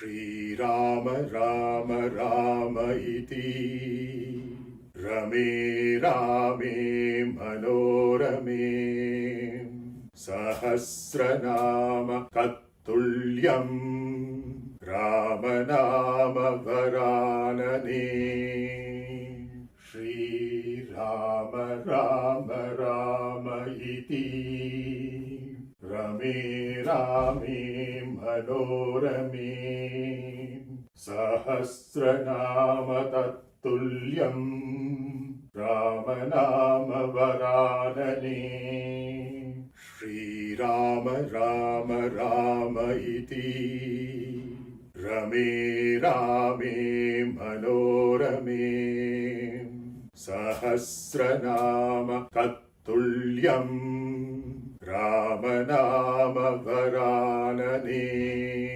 श्रीराम राम राम इति रमे रामे मनोरमे सहस्रनाम तत्तुल्यम् रामनाम वरानने। श्रीराम राम राम इति रमे रामे मनोरमे सहस्रनाम तत्तुल्यम् रामनाम वरानने। श्रीराम राम राम इति रमे रामे मनोरमे सहस्रनाम तत्तुल्यम् रामनाम वरानने।